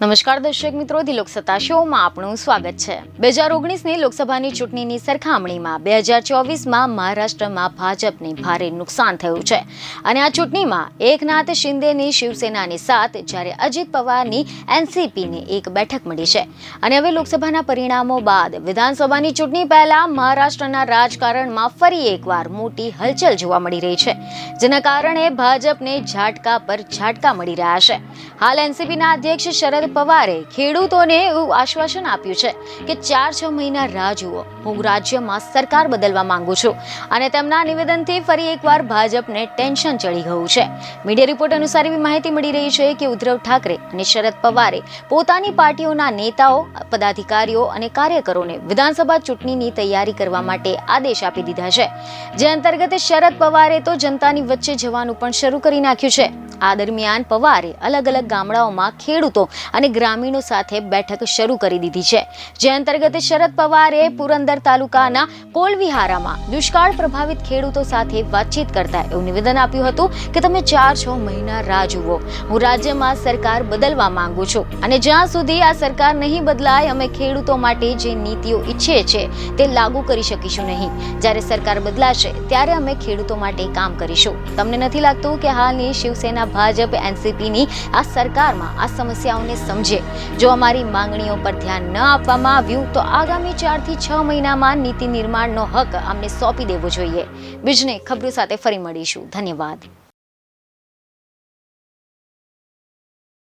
નમસ્કાર દર્શક મિત્રો, ધી લોકસત્તા શોમાં આપનું સ્વાગત છે। 2019ની લોકસભાની ચૂંટણીની સરખામણીમાં 2024માં મહારાષ્ટ્રમાં ભાજપને ભારે નુકસાન થયું છે અને આ ચૂંટણીમાં એકનાથ શિંદેની શિવસેનાની સાથ, જ્યારે અજિત પવારની એનસીપીને એક બેઠક મળી છે અને હવે લોકસભાના પરિણામો બાદ વિધાનસભાની ચૂંટણી પહેલા મહારાષ્ટ્રના રાજકારણમાં ફરી એકવાર મોટી હલચલ જોવા મળી રહી છે, જેના કારણે ભાજપને ઝાટકા પર ઝાટકા મળી રહ્યા છે। હાલ એનસીપીના અધ્યક્ષ શરદ પવારે ખેડૂતોને એવું આશ્વાસન આપ્યું છે કે 4-6 મહિના રાહ જુઓ, હું રાજ્યમાં સરકાર બદલવા માંગુ છું અને તેમના નિવેદનથી ફરી એકવાર ભાજપને ટેન્શન ચડી ગયું છે। મીડિયા રિપોર્ટ અનુસાર એવી માહિતી મળી રહી છે કે ઉદ્ધવ ઠાકરે અને શરદ પવારે પોતાની પાર્ટીઓના નેતાઓ, પદાધિકારીઓ અને કાર્યકરોને વિધાનસભા ચૂંટણીની તૈયારી કરવા માટે આદેશ આપી દીધા છે, જે અંતર્ગત શરદ પવારે તો જનતાની વચ્ચે જવાનું પણ શરૂ કરી નાખ્યું છે। આ દરમિયાન પવારે અલગ અલગ ગામડાઓમાં ખેડૂતો અને ગ્રામીણો સાથે બેઠક શરૂ કરી દીધી છે, જે અંતર્ગત શરદ પવારે પુરંદર તાલુકાના કોલવિહારામાં દુષ્કાળ પ્રભાવિત ખેડૂતો સાથે વાતચીત કરતા એવું નિવેદન આપ્યું હતું કે તમે 4-6 મહિના રાહ જુઓ, હું રાજ્યમાં સરકાર બદલવા માંગુ છું અને જ્યાં સુધી આ સરકાર નહીં બદલાય અમે ખેડૂતો માટે જે નીતિઓ ઈચ્છીએ છીએ તે લાગુ કરી શકીશું નહીં। જ્યારે સરકાર બદલાશે ત્યારે અમે ખેડૂતો માટે કામ કરીશું। તમને નથી લાગતું કે હાલની શિવસેના ભાજપ એનસીપીની આ સરકારમાં આ સમસ્યાઓને સમજે? જો અમારી માંગણીઓ પર ધ્યાન ન આપવામાં આવ્યું તો આગામી 4 થી 6 મહિનામાં નીતિ નિર્માણનો હક અમને સોંપી દેવો જોઈએ। બીજને ખબરો સાથે ફરી મળીશું। ધન્યવાદ।